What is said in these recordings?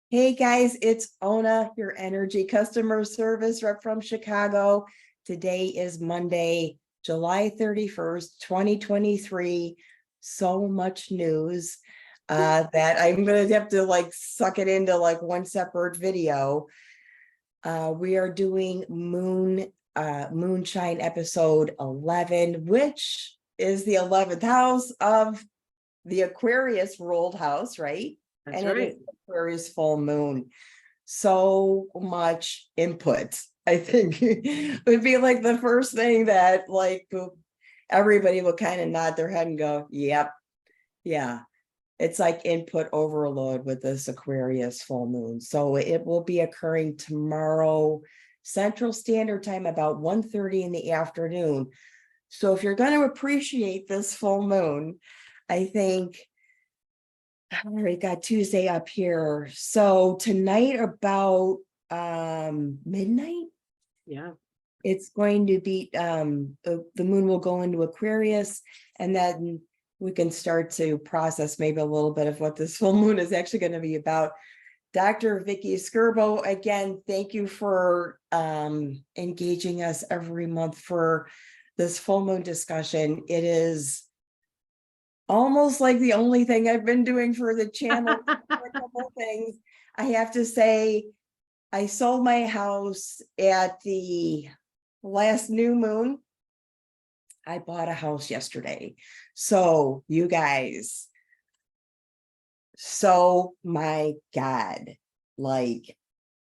Hey guys, it's Ona, your energy customer service rep from Chicago. Today is Monday, July 31st, 2023. So much news that I'm gonna have to suck it into one separate video. We are doing Moonshine episode 11, which is the 11th house of the Aquarius ruled house, right? That's And it right. is Aquarius full moon. So much input. I think it would be like the first thing that everybody will kind of nod their head and go, yep, yeah. It's like input overload with this Aquarius full moon. So it will be occurring tomorrow, Central Standard Time, about 1:30 in the afternoon. So if you're going to appreciate this full moon, I think I already got Tuesday up here. So tonight about midnight, Yeah. it's going to be the moon will go into Aquarius, and then we can start to process maybe a little bit of what this full moon is actually going to be about. Dr. Vicky Skirbo, again, thank you for engaging us every month for this full moon discussion. It is almost like the only thing I've been doing for the channel. A couple things. I have to say, I sold my house at the last new moon. I bought a house yesterday. So you guys, so my God, like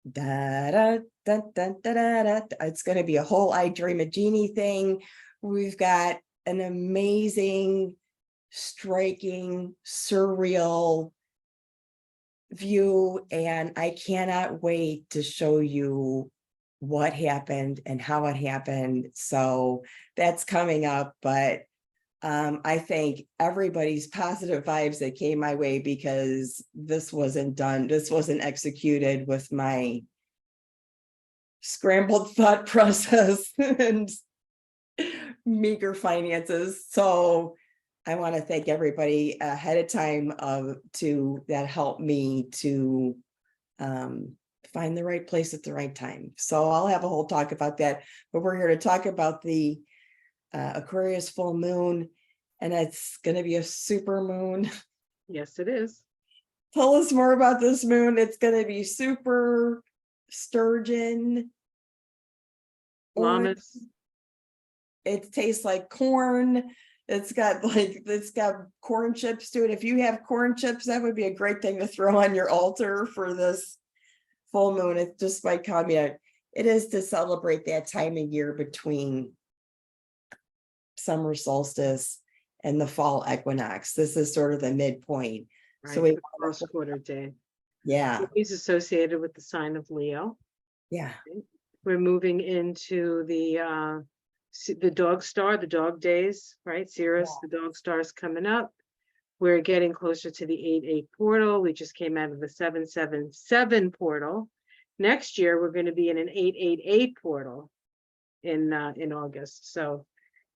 da da da da da da, da. It's going to be a whole I Dream of Jeannie thing. We've got an amazing, striking, surreal view, and I cannot wait to show you what happened and how it happened. So that's coming up, but I thank everybody's positive vibes that came my way, because this wasn't executed with my scrambled thought process and meager finances. So I want to thank everybody ahead of time that helped me to find the right place at the right time. So I'll have a whole talk about that, but we're here to talk about the Aquarius full moon, and it's going to be a super moon. Yes, it is. Tell us more about this moon. It's going to be super sturgeon. Llamas. It tastes like corn. It's got corn chips to it. If you have corn chips, that would be a great thing to throw on your altar for this full moon. It just might come in. It is to celebrate that time of year between summer solstice and the fall equinox. This is sort of the midpoint. Right, So we the first quarter day. yeah. He's associated with the sign of Leo. Yeah. We're moving into the dog star, the dog days, right? Cirrus, the dog star is coming up. We're getting closer to the 8-8 portal. We just came out of the 7-7-7 portal. Next year, we're going to be in an 8-8-8 portal in August. So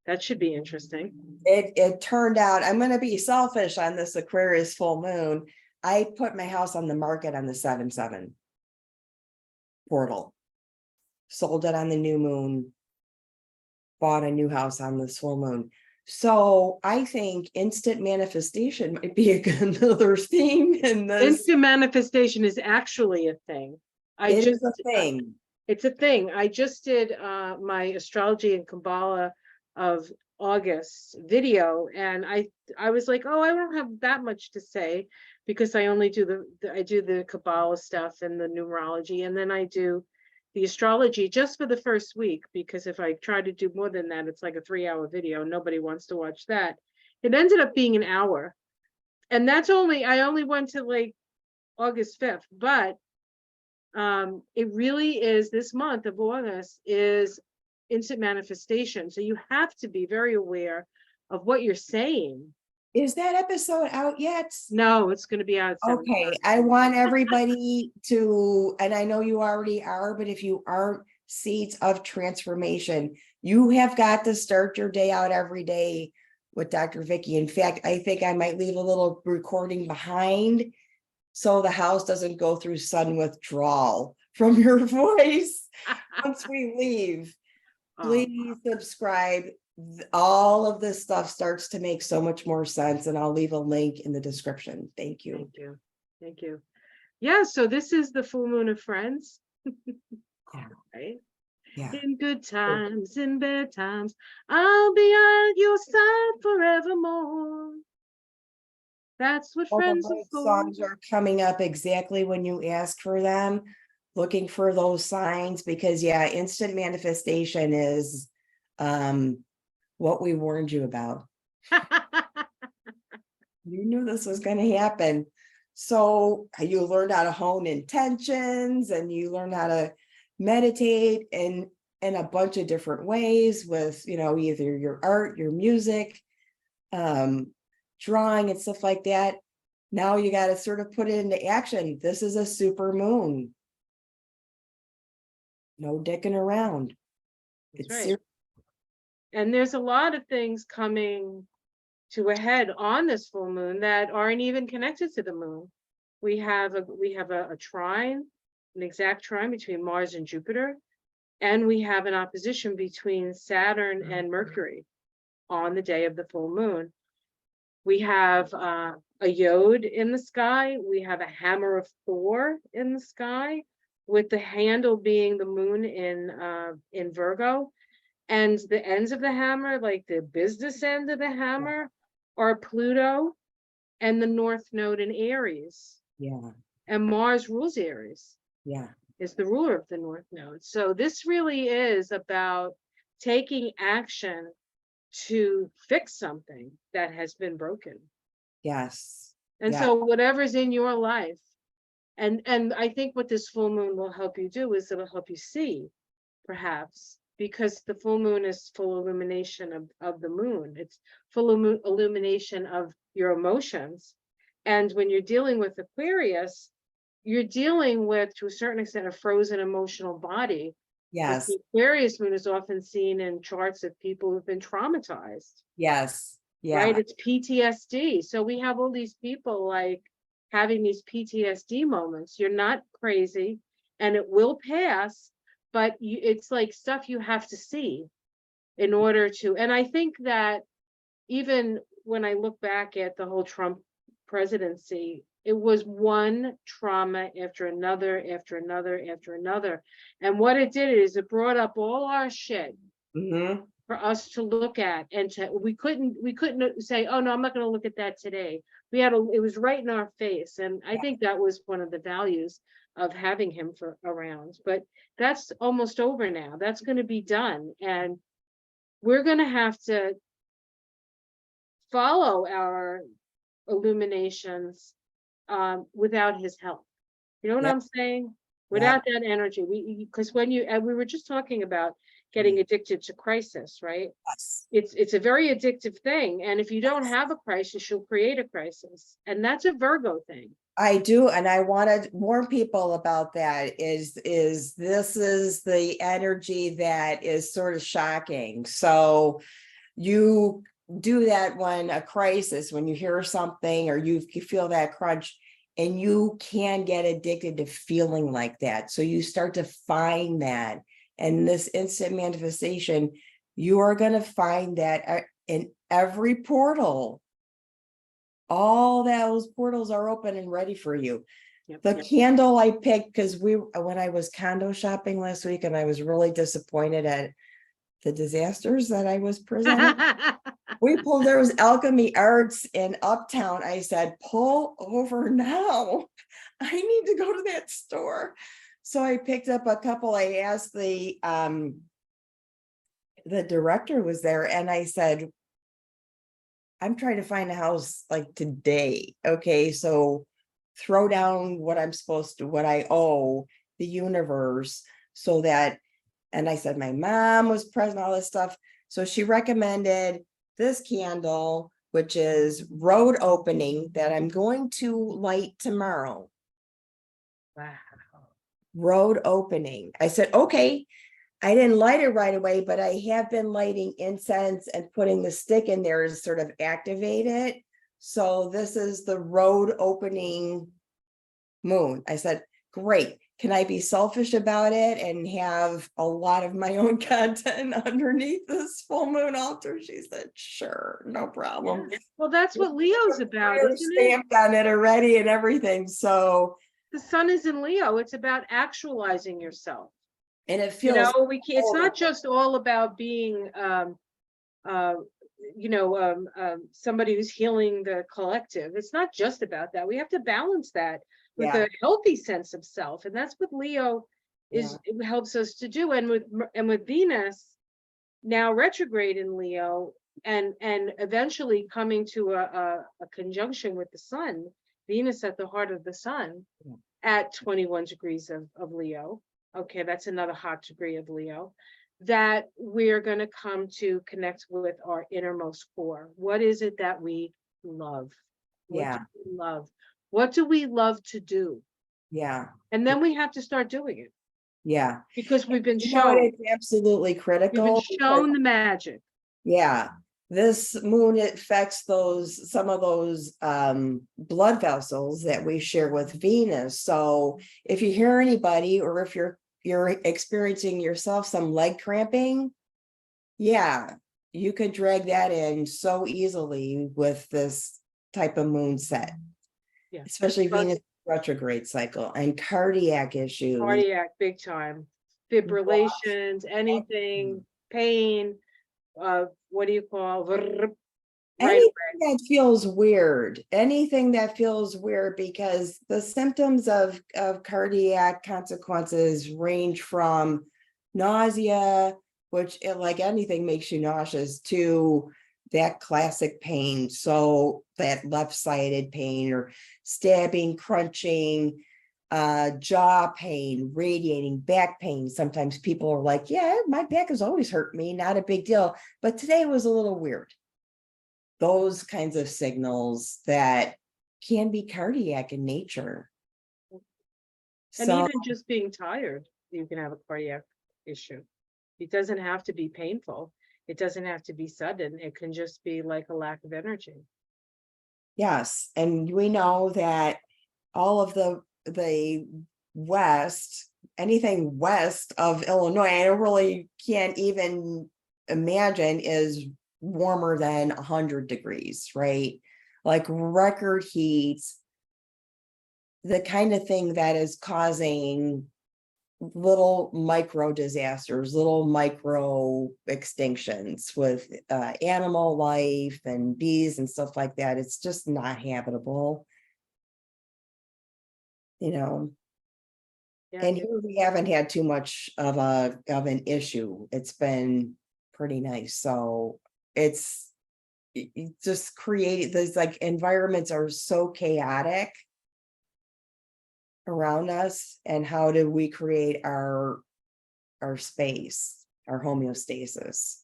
that should be interesting. It turned out, I'm going to be selfish on this Aquarius full moon. I put my house on the market on the 7-7 portal, sold it on the new moon, bought a new house on this full moon. So I think instant manifestation might be another theme in this. Instant manifestation is actually a thing. It is a thing. It's a thing. I just did my astrology and Kabbalah of August video, and I was like, oh, I don't have that much to say, because I only do the Kabbalah stuff and the numerology, and then I do the astrology just for the first week, because if I try to do more than that, it's like a 3-hour video. Nobody wants to watch that. It ended up being an hour, and I only went to like August 5th, but it really is, this month of August is instant manifestation. So you have to be very aware of what you're saying. Is that episode out yet? No, it's going to be out. Okay, I want everybody to, and I know you already are, but if you aren't, Seeds of Transformation, you have got to start your day out every day with Dr. Vicky. In fact, I think I might leave a little recording behind so the house doesn't go through sudden withdrawal from your voice once we leave. Oh, Please subscribe. All of this stuff starts to make so much more sense, and I'll leave a link in the description. Thank you. thank you. Thank you. Yeah, so this is the full moon of Friends, Yeah. right? Yeah. In good times, in bad times, I'll be on your side forevermore. That's what All the friends are right for. songs are coming up exactly when you ask for them. Looking for those signs, because yeah, instant manifestation is what we warned you about. You knew this was going to happen. So you learned how to hone intentions, and you learn how to meditate in a bunch of different ways with, either your art, your music, drawing and stuff like that. Now you got to sort of put it into action. This is a super moon. No dicking around. That's It's right. serious. And there's a lot of things coming to a head on this full moon that aren't even connected to the moon. We have a trine, an exact trine between Mars and Jupiter, and we have an opposition between Saturn and Mercury on the day of the full moon. We have a yod in the sky. We have a hammer of Thor in the sky, with the handle being the moon in Virgo. And the ends of the hammer, like the business end of the hammer, are Pluto and the North Node in Aries. Yeah. And Mars rules Aries, Yeah. is the ruler of the North Node. So this really is about taking action to fix something that has been broken. Yes. And Yeah. so whatever's in your life, and I think what this full moon will help you do is it'll help you see, perhaps, because the full moon is full illumination of the moon. It's full illumination of your emotions. And when you're dealing with Aquarius, you're dealing with, to a certain extent, a frozen emotional body. Yes. The Aquarius moon is often seen in charts of people who've been traumatized. Yes. Yeah. Right? It's PTSD. So we have all these people like having these PTSD moments. You're not crazy, and it will pass, but it's like stuff you have to see in order to. And I think that even when I look back at the whole Trump presidency, it was one trauma after another, after another, after another. And what it did is it brought up all our shit for us to look at, and we couldn't say, oh no, I'm not going to look at that today. It was right in our face. And I think that was one of the values of having him around. But that's almost over now. That's going to be done. And we're going to have to follow our illuminations without his help. You know what I'm saying? Without that energy, because when we were just talking about getting addicted to crisis, right? Yes. It's a very addictive thing. And if you don't have a crisis, you'll create a crisis. And that's a Virgo thing. I do, and I want to warn people about that. This is the energy that is sort of shocking. So you do that when a crisis, when you hear something or you feel that crunch, and you can get addicted to feeling like that. So you start to find that, and this instant manifestation, you are going to find that in every portal. All those portals are open and ready for you. The candle I picked, because when I was condo shopping last week, and I was really disappointed at the disasters that I was presenting. There was Alchemy Arts in Uptown. I said, pull over now. I need to go to that store. So I picked up a couple. I asked the director was there, and I said, I'm trying to find a house like today. Okay, so throw down what I owe the universe, so that, and I said, my mom was present, all this stuff. So she recommended this candle, which is road opening, that I'm going to light tomorrow. Wow. Road opening. I said, okay. I didn't light it right away, but I have been lighting incense and putting the stick in there to sort of activate it. So this is the road opening moon. I said, great. Can I be selfish about it and have a lot of my own content underneath this full moon altar? She said, sure, no problem. Yeah. Well, that's what Leo's about, Prayer isn't it? stamped on it already and everything. So, The sun is in Leo. It's about actualizing yourself. and it You feels, know, we can't, it's not just all about being uh somebody who's healing the collective. It's not just about that. We have to balance that with yeah, a healthy sense of self, and that's what Leo yeah, is, it helps us to do. And with Venus now retrograde in Leo, and eventually coming to a conjunction with the sun, Venus at the heart of the sun Yeah. at 21 degrees of Leo. Okay, that's another hot degree of Leo, that we're going to come to connect with our innermost core. What is it that we love? What yeah, do we love? What do we love to do? yeah, And then we have to start doing it, yeah. because we've been You know what? shown, It's absolutely we've been critical. shown the magic. Yeah, this moon affects some of those blood vessels that we share with Venus. So if you hear anybody, or if you're experiencing yourself some leg cramping, yeah, you could drag that in so easily with this type of moon set, Yeah, especially but Venus retrograde cycle and cardiac issues. cardiac, big time. Fibrillations, anything, pain, what do you call, right Anything away. that feels weird, anything that feels weird, because the symptoms of cardiac consequences range from nausea, which like anything makes you nauseous, to that classic pain. So that left-sided pain, or stabbing, crunching, jaw pain, radiating back pain. Sometimes people are like, yeah, my back has always hurt me, not a big deal, but today was a little weird. Those kinds of signals that can be cardiac in nature. And So, even just being tired, you can have a cardiac issue. It doesn't have to be painful. It doesn't have to be sudden. It can just be like a lack of energy. yes, and we know that all of the west, anything west of Illinois, I really can't even imagine is warmer than 100 degrees, right? Like record heat, the kind of thing that is causing little micro disasters, little micro extinctions with animal life and bees and stuff like that. It's just not habitable, you know. Yeah, And here we haven't had too much of an issue. It's been pretty nice. So it's just created these, like, environments are so chaotic around us, and how do we create our space, our homeostasis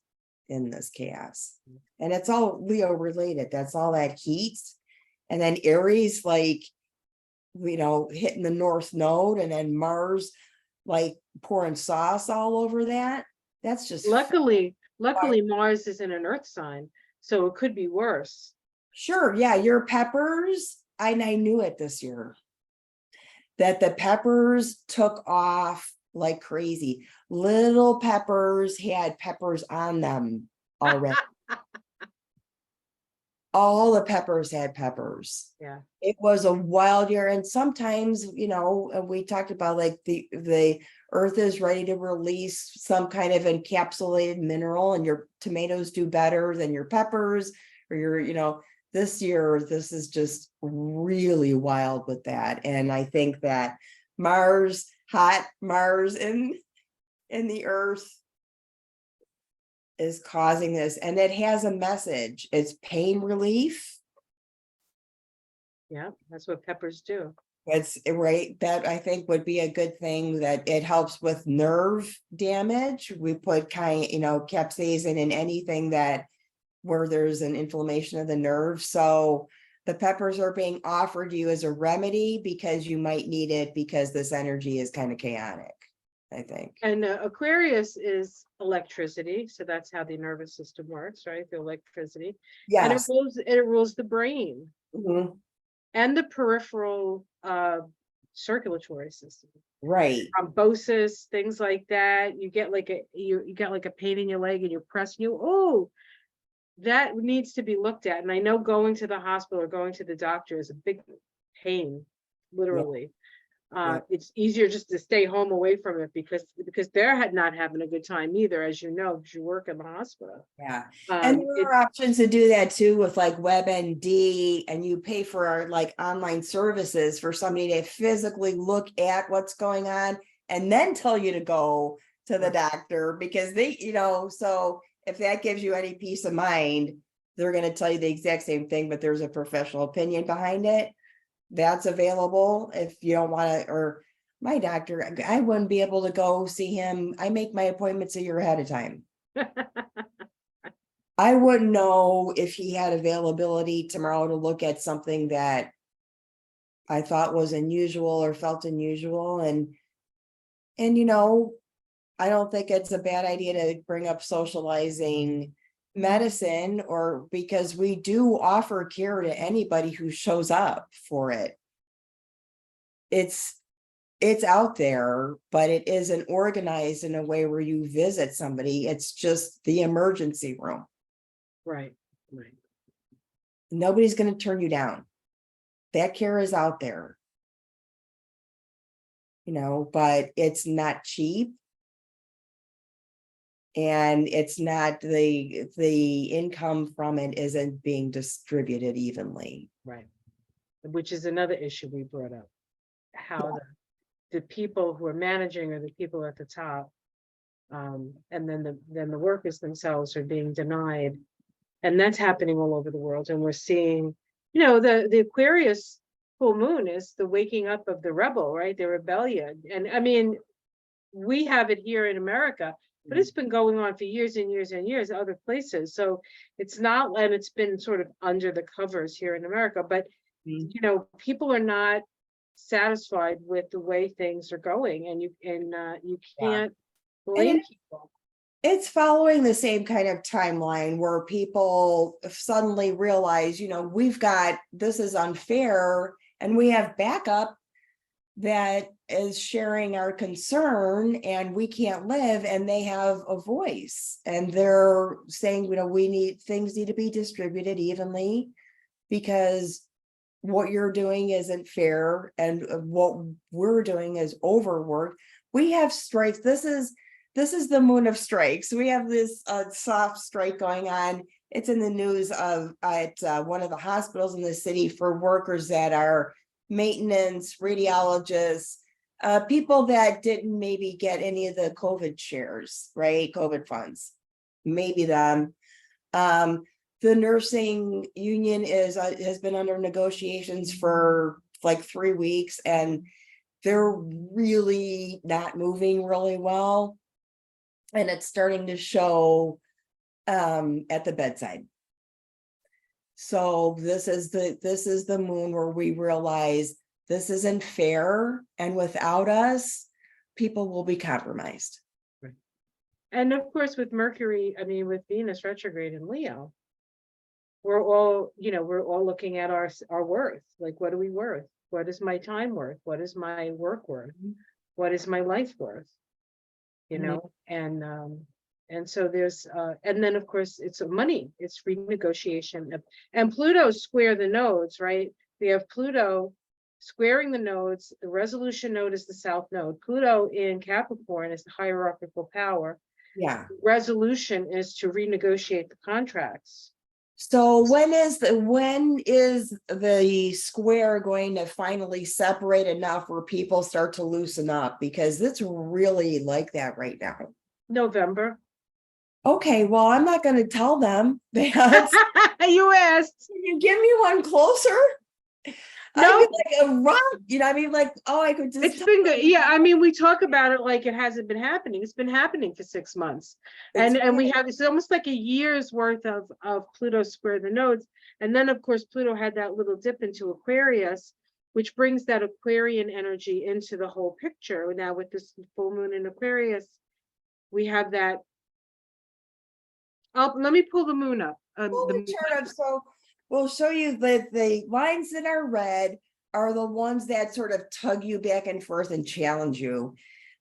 in this chaos? And it's all Leo related. That's all that heat. And then Aries, like, hitting the north node, and then Mars like pouring sauce all over that. That's just luckily Mars is in an earth sign, so it could be worse. sure. Yeah, your peppers. I knew it this year that the peppers took off like crazy. Little peppers had peppers on them already. All the peppers had peppers. Yeah. It was a wild year. And sometimes, we talked about, like, the earth is ready to release some kind of encapsulated mineral, and your tomatoes do better than your peppers, or this year, this is just really wild with that. And I think that hot Mars in the earth is causing this, and it has a message. It's pain relief. Yeah, that's what peppers do. That's right. That I think would be a good thing, that it helps with nerve damage. We put capsaicin in anything where there's an inflammation of the nerve. So the peppers are being offered you as a remedy, because you might need it, because this energy is kind of chaotic, I think. And Aquarius is electricity, so that's how the nervous system works, right? The electricity. And Yes. it rules the brain Mhm. and the peripheral circulatory system. Right. Thrombosis, things like that. You get like you get like a pain in your leg and you're pressing you. Oh, that needs to be looked at. And I know going to the hospital or going to the doctor is a big pain, Yeah. literally. Yeah. It's easier just to stay home away from it because they're not having a good time either, as you know, because you work in the hospital. Yeah. And there are options to do that too with like WebMD, and you pay for our like online services for somebody to physically look at what's going on and then tell you to go to the Right. doctor, because they, so if that gives you any peace of mind, they're going to tell you the exact same thing, but there's a professional opinion behind it. That's available if you don't want to. Or my doctor, I wouldn't be able to go see him. I make my appointments a year ahead of time. I wouldn't know if he had availability tomorrow to look at something that I thought was unusual or felt unusual. And I don't think it's a bad idea to bring up socializing medicine, or because we do offer care to anybody who shows up for it. It's out there, but it isn't organized in a way where you visit somebody. It's just the emergency room. Right. Nobody's going to turn you down. That care is out there, but it's not cheap. And it's not, the income from it isn't being distributed evenly. Right. Which is another issue we brought up. How the people who are managing are the people at the top. And then the workers themselves are being denied. And that's happening all over the world. And we're seeing, the Aquarius full moon is the waking up of the rebel, right? The rebellion. And I mean, we have it here in America, but it's been going on for years and years and years other places. So it's not, and it's been sort of under the covers here in America, but people are not satisfied with the way things are going, and you can't blame people. It's following the same kind of timeline where people suddenly realize, this is unfair, and we have backup that is sharing our concern, and we can't live, and they have a voice, and they're saying, things need to be distributed evenly, because what you're doing isn't fair, and what we're doing is overworked. We have strikes. This is the moon of strikes. We have this soft strike going on. It's in the news at one of the hospitals in the city for workers that are maintenance, radiologists, people that didn't maybe get any of the COVID shares, right? COVID funds, maybe them. The nursing union has been under negotiations for like 3 weeks, and they're really not moving really well. And it's starting to show at the bedside. So this is the moon where we realize this isn't fair, and without us, people will be compromised. Right. And of course, with with Venus retrograde in Leo, we're all looking at our worth. Like, what are we worth? What is my time worth? What is my work worth? What is my life worth? And so there's and then of course it's money, it's renegotiation and Pluto square the nodes, right? We have Pluto squaring the nodes. The resolution node is the south node. Pluto in Capricorn is the hierarchical power. Yeah. Resolution is to renegotiate the contracts. So when is the square going to finally separate enough where people start to loosen up? Because it's really like that right now. November. Okay, well, I'm not going to tell them that. You asked. Can you give me one closer? No, I mean, like a rock, I could just. It's been good. Yeah, we talk about it like it hasn't been happening. It's been happening for 6 months, and we have, it's almost like a year's worth of Pluto square the nodes, and then of course Pluto had that little dip into Aquarius, which brings that Aquarian energy into the whole picture. Now with this full moon in Aquarius, we have that. Let me pull the moon up. So we'll show you the lines that are red are the ones that sort of tug you back and forth and challenge you.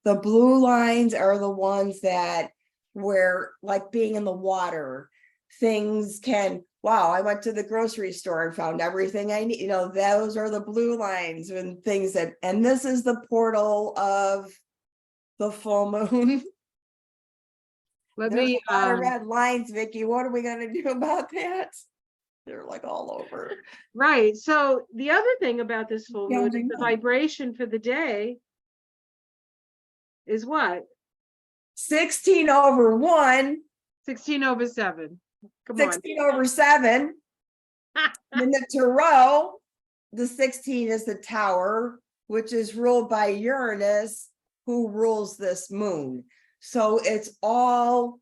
The blue lines are the ones that where, like being in the water, things can, wow, I went to the grocery store and found everything I need. Those are the blue lines and things that, and this is the portal of the full moon. Let There's me, a lot of red lines, Vicky. What are we gonna do about that? They're like all over. right. So the other thing about this full moon is Challenging the them. vibration for the day is what? 16/1, 16/7. Come on. 16/7. In the tarot, the 16 is the tower, which is ruled by Uranus, who rules this moon. So it's all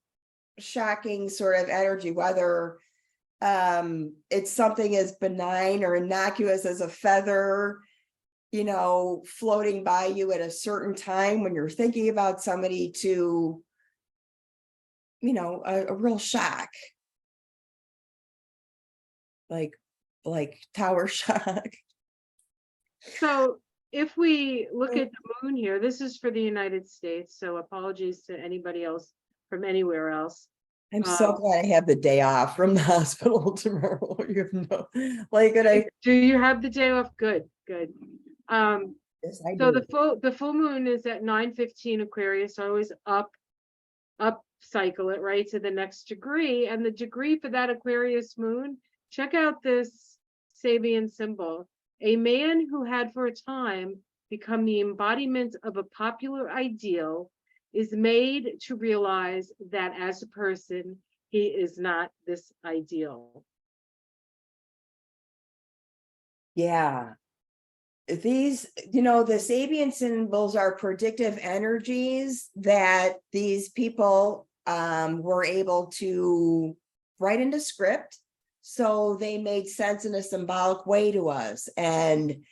shocking sort of energy, whether it's something as benign or innocuous as a feather, floating by you at a certain time when you're thinking about somebody, to, a real shock. Like tower shock. So if we look at the moon here, this is for the United States. So apologies to anybody else from anywhere else. I'm so glad I have the day off from the hospital tomorrow. You know, do you have the day off? Good. Yes, I So do. the full moon is at 9:15 Aquarius. So always up cycle it right to the next degree, and the degree for that Aquarius moon. Check out this Sabian symbol. A man who had for a time become the embodiment of a popular ideal is made to realize that as a person, he is not this ideal. Yeah. These, the Sabian symbols are predictive energies that these people were able to write into script. So they made sense in a symbolic way to us. And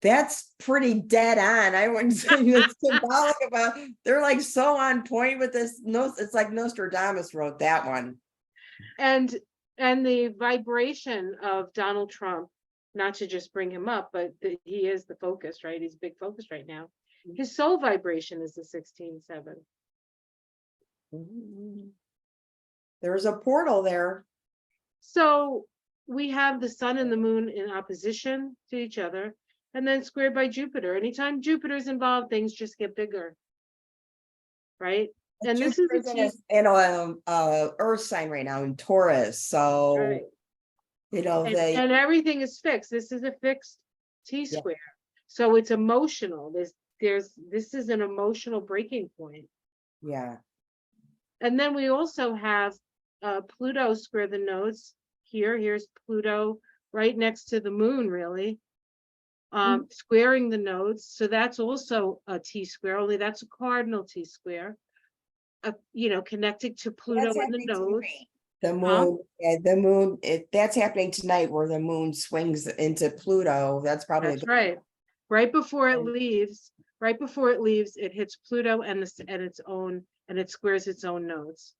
that's pretty dead on. I wouldn't say it's symbolic about, they're like so on point with this. No, it's like Nostradamus wrote that one. And the vibration of Donald Trump, not to just bring him up, but he is the focus, right? He's a big focus right now. His soul vibration is the 16/7. There's a portal there. So we have the sun and the moon in opposition to each other, and then squared by Jupiter. Anytime Jupiter's involved, things just get bigger, right? And this is in a earth sign right now in Taurus. So, right. And everything is fixed. This is a fixed T-square. So it's emotional. This is an emotional breaking point. Yeah. And then we also have Pluto square the nodes here. Here's Pluto right next to the moon, really. Squaring the nodes. So that's also a T-square, only that's a cardinal T-square. Connected to Pluto and the nodes. The moon, that's happening tonight, where the moon swings into Pluto. That's probably right. Right before it leaves, it hits Pluto and it squares its own nodes.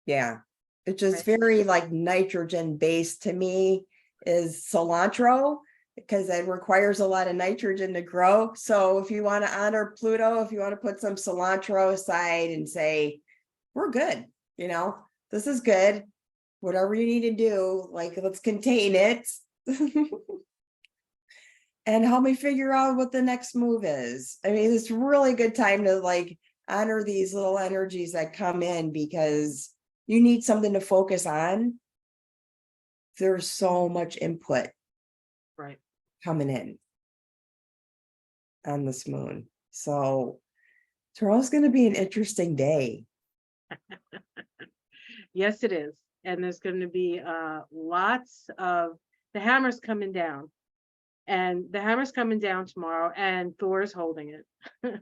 Yeah. It's just very like nitrogen based to me is cilantro, because it requires a lot of nitrogen to grow. So if you want to honor Pluto, if you want to put some cilantro aside and say, we're good, this is good, whatever you need to do, like, let's contain it. And help me figure out what the next move is. I mean, it's a really good time to like honor these little energies that come in, because you need something to focus on. There's so much input coming in on this moon. So tomorrow's going to be an interesting day. Yes, it is. And there's going to be lots of the hammers coming down. And the hammer's coming down tomorrow, and Thor's holding it.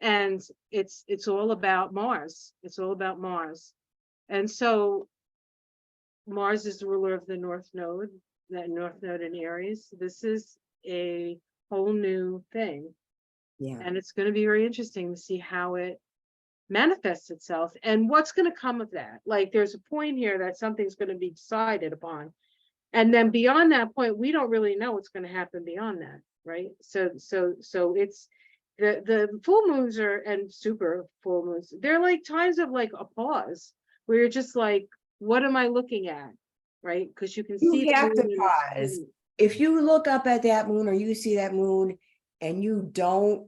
And it's all about Mars. It's all about Mars. And so Mars is the ruler of the North Node, that North Node in Aries. This is a whole new thing. Yeah. And it's going to be very interesting to see how it manifests itself and what's going to come of that. Like, there's a point here that something's going to be decided upon. And then beyond that point, we don't really know what's going to happen beyond that, right? So it's the full moons are and super full moons. They're like times of like a pause where you're just like, what am I looking at, right? Because you can see You the have to moon pause. If you look up at that moon or you see that moon and you don't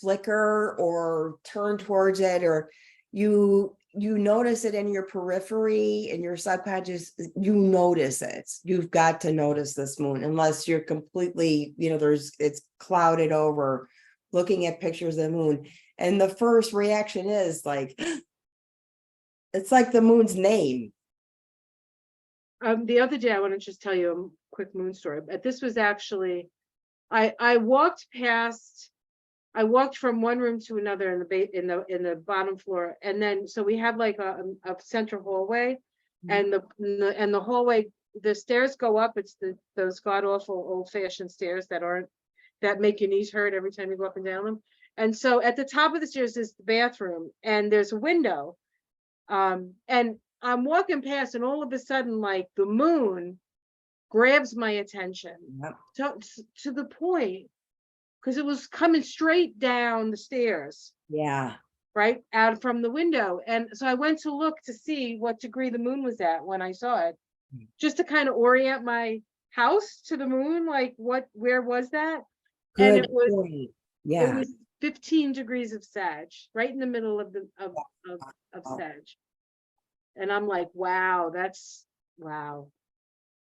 flicker or turn towards it, or you notice it in your periphery and your subconscious, you notice it. You've got to notice this moon, unless you're completely, it's clouded over looking at pictures of the moon. And the first reaction is like, it's like the moon's name. The other day, I want to just tell you a quick moon story, but this was actually, I walked from one room to another in the bottom floor, and then so we have like a center hallway, and the hallway, the stairs go up. It's those god awful old fashioned stairs that make your knees hurt every time you go up and down them. And so at the top of the stairs is the bathroom, and there's a window, and I'm walking past, and all of a sudden, like the moon grabs my attention. Yep. To the point, because it was coming straight down the stairs. Yeah. Right out from the window. And so I went to look to see what degree the moon was at when I saw it, just to kind of orient my house to the moon, like where was that? Good and it was point. Yeah. It was 15 degrees of Sag, right in the middle of Sag. And I'm like, wow, wow.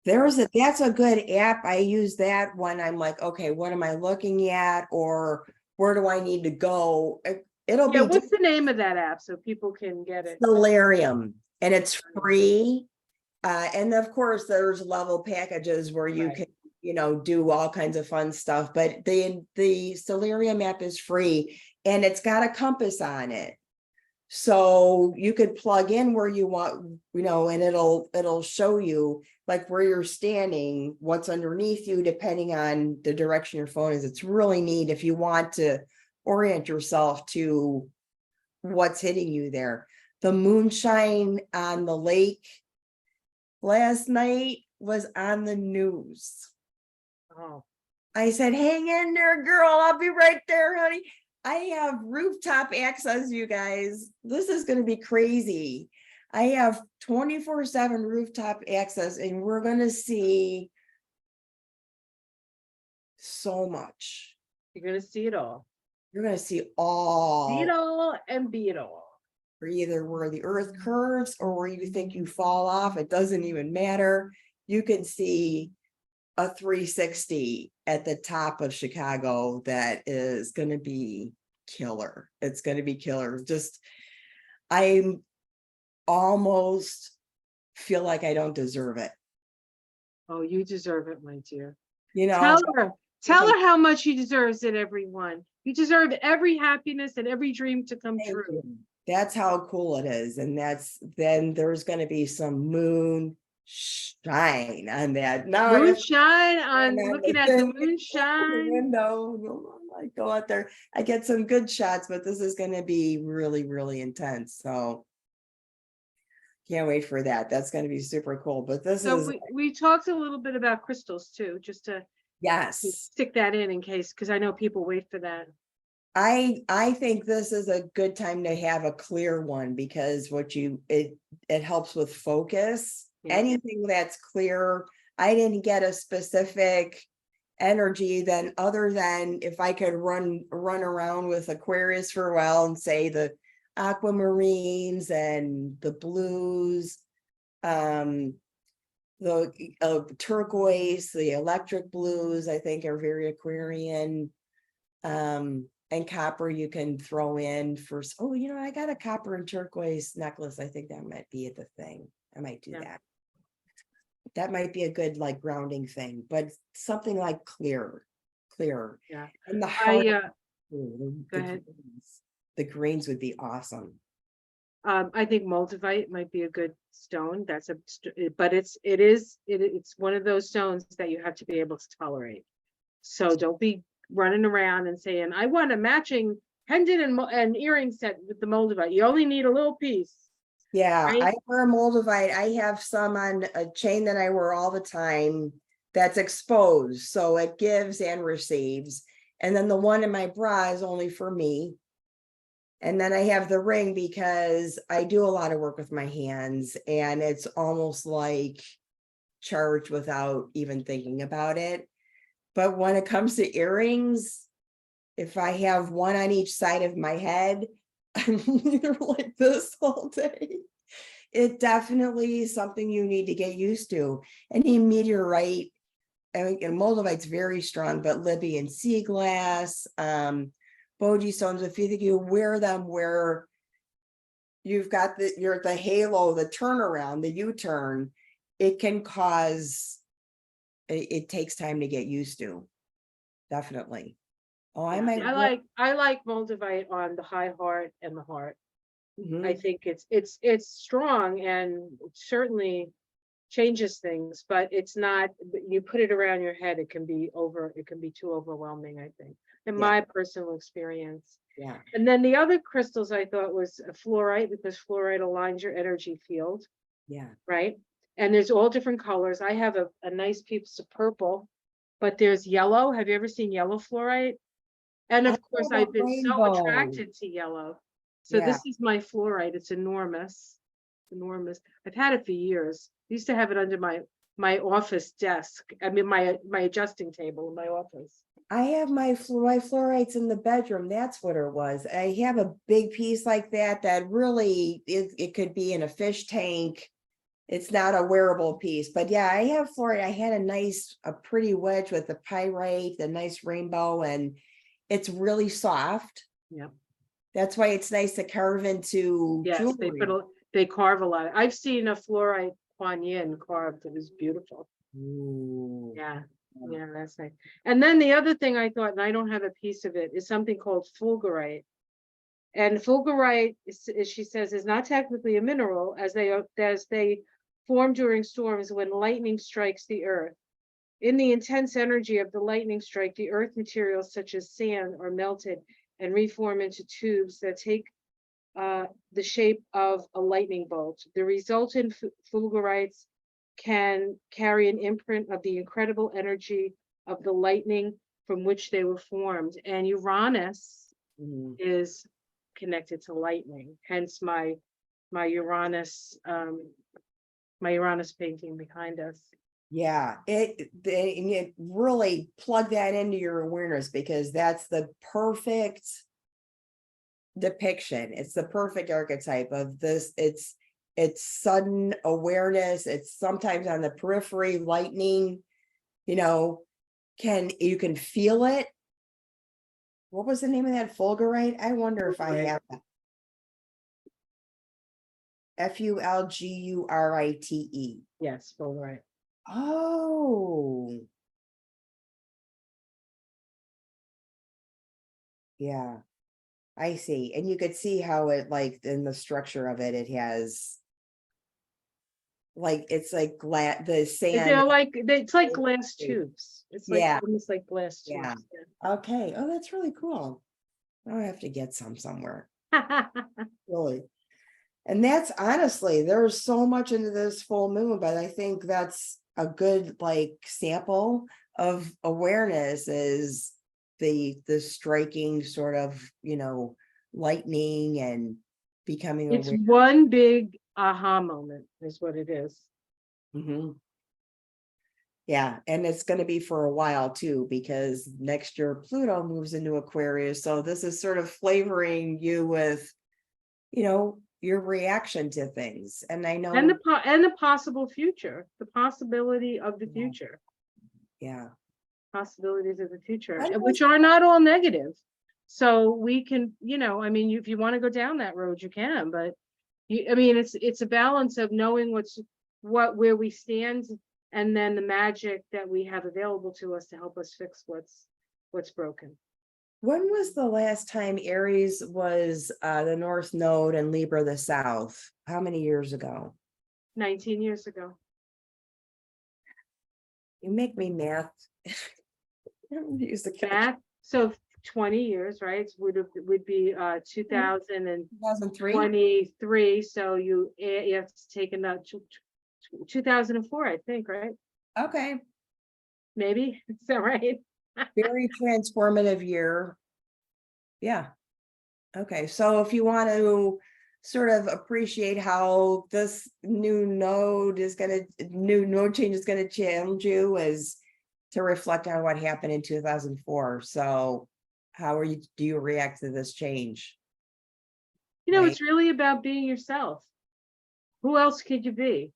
That's a good app. I use that when I'm like, okay, what am I looking at, or where do I need to go? It'll be What's the name of that app so people can get it? Stellarium, and it's free. And of course, there's level packages where you can, do all kinds of fun stuff. But the Stellarium app is free, and it's got a compass on it. So you could plug in where you want, and it'll show you like where you're standing, what's underneath you, depending on the direction your phone is. It's really neat if you want to orient yourself to what's hitting you there. The moonshine on the lake last night was on the news. Oh, I said, hang in there, girl. I'll be right there, honey. I have rooftop access, you guys. This is going to be crazy. I have 24/7 rooftop access, and we're going to see so much. You're going to see it all. You're going to see all. See it all and be it all. For either where the earth curves or where you think you fall off. It doesn't even matter. You can see a 360 at the top of Chicago that is going to be killer. It's going to be killer. Just, I almost feel like I don't deserve it. Oh, you deserve it, my dear. Tell her how much she deserves it, everyone. You deserve every happiness and every dream to come true. That's how cool it is. And then there's going to be some moonshine on that. Moonshine on looking at the moonshine window. I go out there, I get some good shots, but this is going to be really, really intense. So can't wait for that. That's going to be super cool. But we talked a little bit about crystals too, just to stick that in case, because I know people wait for that. I think this is a good time to have a clear one, because it helps with focus. Yeah. Anything that's clear. I didn't get a specific energy other than if I could run around with Aquarius for a while and say the aquamarines and the blues, the turquoise, the electric blues, I think are very Aquarian. And copper you can throw in for, I got a copper and turquoise necklace. I think that might be the thing. I might do that. That might be a good like grounding thing, but something like clear. Yeah. And the heart, the greens would be awesome. I think moldavite might be a good stone. But it's one of those stones that you have to be able to tolerate. So don't be running around and saying, I want a matching pendant and earring set with the moldavite. You only need a little piece. Yeah, right? I wear a moldavite. I have some on a chain that I wear all the time that's exposed, so it gives and receives. And then the one in my bra is only for me. And then I have the ring because I do a lot of work with my hands and it's almost like charged without even thinking about it. But when it comes to earrings, if I have one on each side of my head, I'm either like this all day. It definitely is something you need to get used to. Any meteorite, I mean, and moldavite's very strong, but Libyan sea glass, Bogie stones, if you think you wear them where you've got the halo, the turnaround, the U-turn, it can cause, it takes time to get used to. Definitely. Oh, I Yeah, might. I like Moldavite on the high heart and the heart. I Mhm. think it's strong and certainly changes things, but it's not, you put it around your head, it can be too overwhelming, I think, in Yeah, my personal experience. yeah. And then the other crystals I thought was a fluorite, because fluorite aligns your energy field, Yeah. right? And there's all different colors. I have a nice piece of purple, but there's yellow. Have you ever seen yellow fluorite? And I of course, have a I've been so rainbow. attracted to yellow. So Yeah. this is my fluorite. It's enormous, enormous. I've had it for years. I used to have it under my office desk. I mean, my adjusting table in my office. I have my fluorites in the bedroom. That's what it was. I have a big piece like that that really it could be in a fish tank. It's not a wearable piece, but yeah, I have fluorite. I had a pretty wedge with the pyrite, the nice rainbow, and it's really soft. Yeah. That's why it's nice to carve into Yes, jewelry. they carve a lot. I've seen a fluorite Kuan Yin carved. It was beautiful. Ooh. Yeah. Yeah, that's nice. And then the other thing I thought, and I don't have a piece of it, is something called fulgurite. And fulgurite, she says, is not technically a mineral, as they form during storms when lightning strikes the earth. In the intense energy of the lightning strike, the earth materials such as sand are melted and reform into tubes that take the shape of a lightning bolt. The resultant fulgurites can carry an imprint of the incredible energy of the lightning from which they were formed. And Uranus Mhm. is connected to lightning, hence my Uranus, my Uranus painting behind us. Yeah, it really plug that into your awareness because that's the perfect depiction. It's the perfect archetype of this. It's sudden awareness. It's sometimes on the periphery, lightning, you know, you can feel it. What was the name of that fulgurite? I wonder if I have that. Fulgurite. Yes, fulgurite. Oh, yeah. I see. And you could see how it like in the structure of it, it has like it's like the sand. It's like glass tubes. It's like Yeah, almost like glass yeah. tubes. Okay. Oh, that's really cool. I have to get some somewhere. Yeah. Really. And that's honestly, there's so much into this full moon, but I think that's a good like sample of awareness is the striking sort of, lightning and becoming It's aware. one big aha moment, is what it is. Mhm. Yeah, and it's going to be for a while too, because next year Pluto moves into Aquarius. So this is sort of flavoring you with, your reaction to things. And I And know, the possible future, the possibility of the yeah, future, yeah. possibilities of the future, When was which are not all negative. So we can, I mean, if you want to go down that road, you can, but I mean, it's a balance of knowing where we stand, and then the magic that we have available to us to help us fix what's broken. when was the last time Aries was the North Node and Libra the South? How many years ago? 19 years ago. You make me math. I don't use the calculator. Back. So 20 years, right? Would be 2003. 2023. So you have to take another 2004, I think, right? Okay, Maybe. Is that right? very transformative year. Yeah. Okay, so if you want to sort of appreciate how this new node change is gonna challenge you, is to reflect on what happened in 2004. So how do you react to this change? Right? It's really about being yourself. Who else could you be?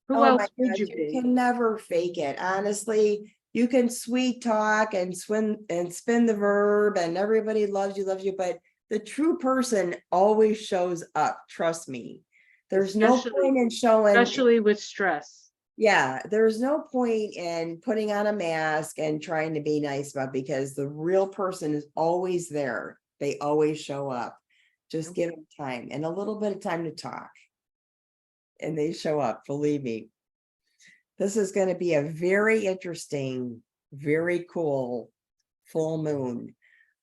Who Oh my else would God, you you be? can never fake it. Honestly, you can sweet talk and spin the verb and everybody loves you, but the true person always shows up. Trust me. There's no point in showing, Especially with stress. yeah, there's no point in putting on a mask and trying to be nice about, because the real person is always there. They always show up. Just give them time and a little bit of time to talk. And they show up, believe me. This is going to be a very interesting, very cool full moon.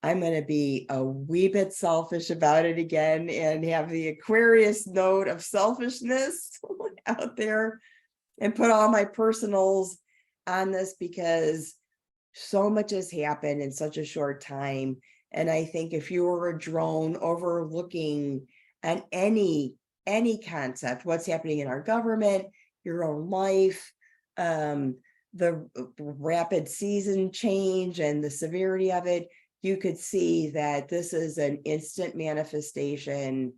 I'm going to be a wee bit selfish about it again and have the Aquarius note of selfishness out there and put all my personals on this, because so much has happened in such a short time. And I think if you were a drone overlooking at any concept, what's happening in our government, your own life, the rapid season change and the severity of it, you could see that this is an instant manifestation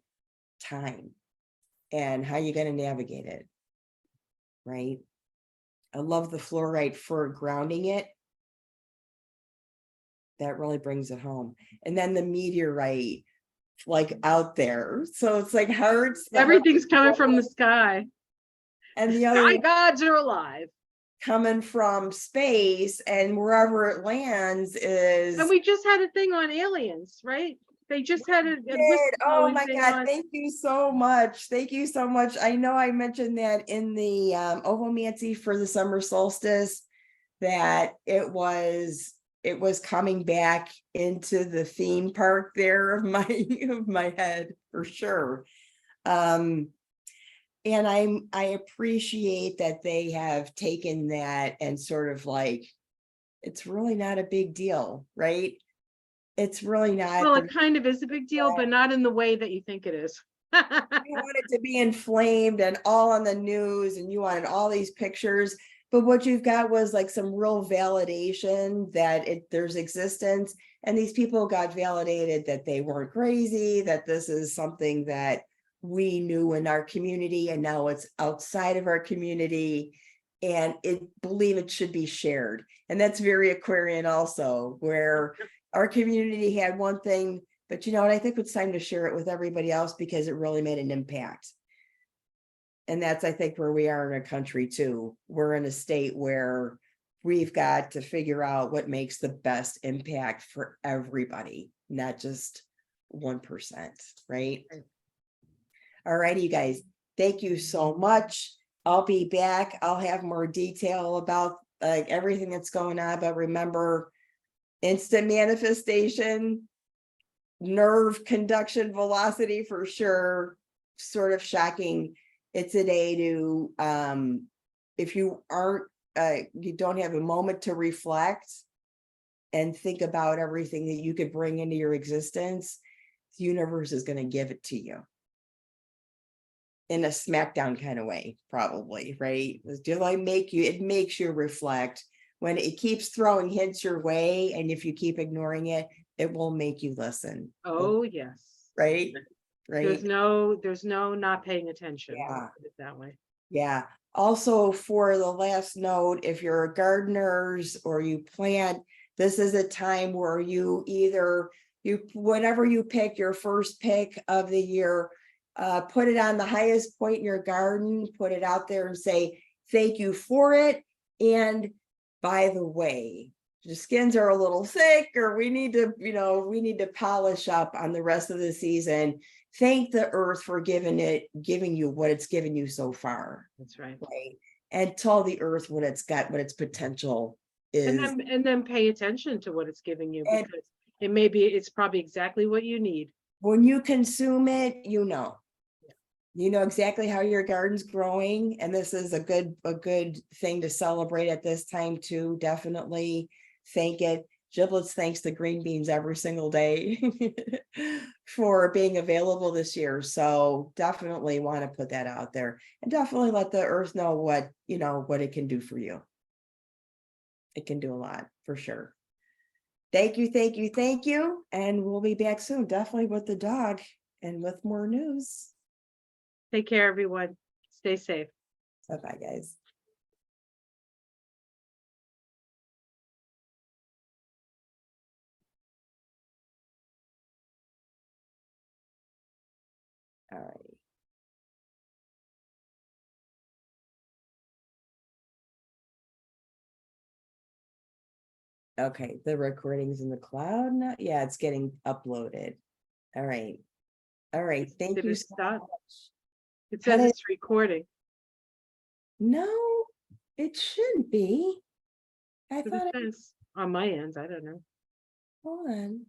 time, and how you're going to navigate it. Right? I love the fluorite for grounding it. That really brings it home. And then the meteorite, like out there. So it's like hearts. Everything's coming from the sky. And the Sky other gods are alive. coming from space, and wherever it lands is. And we just had a thing on aliens, right? They just had a Oh whistleblowing my thing God, on. thank you so much. Thank you so much. I know I mentioned that in the Ovomancy for the summer solstice, that it was coming back into the theme park there of my head for sure. And I appreciate that they have taken that and sort of like, it's really not a big deal, right? It's really not. Well, it kind of is a big deal, but not in the way that you think it is. You want it to be inflamed and all on the news, and you wanted all these pictures, but what you've got was like some real validation that there's existence, and these people got validated that they weren't crazy, that this is something that we knew in our community, and now it's outside of our community, and believe it should be shared. And that's very Aquarian also, where our community had one thing, but you know what, I think it's time to share it with everybody else, because it really made an impact. And that's, I think, where we are in our country too. We're in a state where we've got to figure out what makes the best impact for everybody, not just 1%, right? All righty, you guys, thank you so much. I'll be back. I'll have more detail about everything that's going on, but remember, instant manifestation, nerve conduction velocity for sure, sort of shocking. It's a day to, if you aren't, you don't have a moment to reflect and think about everything that you could bring into your existence, the universe is going to give it to you in a smackdown kind of way, probably, right? It makes you reflect. When it keeps throwing hints your way, and if you keep ignoring it, it will make you listen. Oh, yes. Right? There's no not paying attention. Yeah. Put it that way. Yeah. Also, for the last note, if you're gardeners or you plant, this is a time where whatever you pick, your first pick of the year, put it on the highest point in your garden, put it out there and say, thank you for it. And by the way, the skins are a little thick, or we need to polish up on the rest of the season. Thank the earth for giving you what it's given you so far. That's right. Right. And tell the earth what it's got, what its potential is. And then pay attention to what it's giving you, because it's probably exactly what you need. When you consume it, you know exactly how your garden's growing, and this is a good thing to celebrate at this time too. Definitely thank it. Giblets thanks the green beans every single day for being available this year. So definitely want to put that out there, and definitely let the earth know what what it can do for you. It can do a lot for sure. Thank you, thank you, thank you. And we'll be back soon, definitely with the dog and with more news. Take care, everyone. Stay safe. Bye-bye, guys. All right. Okay, the recording's in the cloud now. Yeah, it's getting uploaded. All right. All right. Thank Did you it so stop? much. It How says did- it's recording. No, it shouldn't be. I But it thought it, says on my end, I don't know. hold on.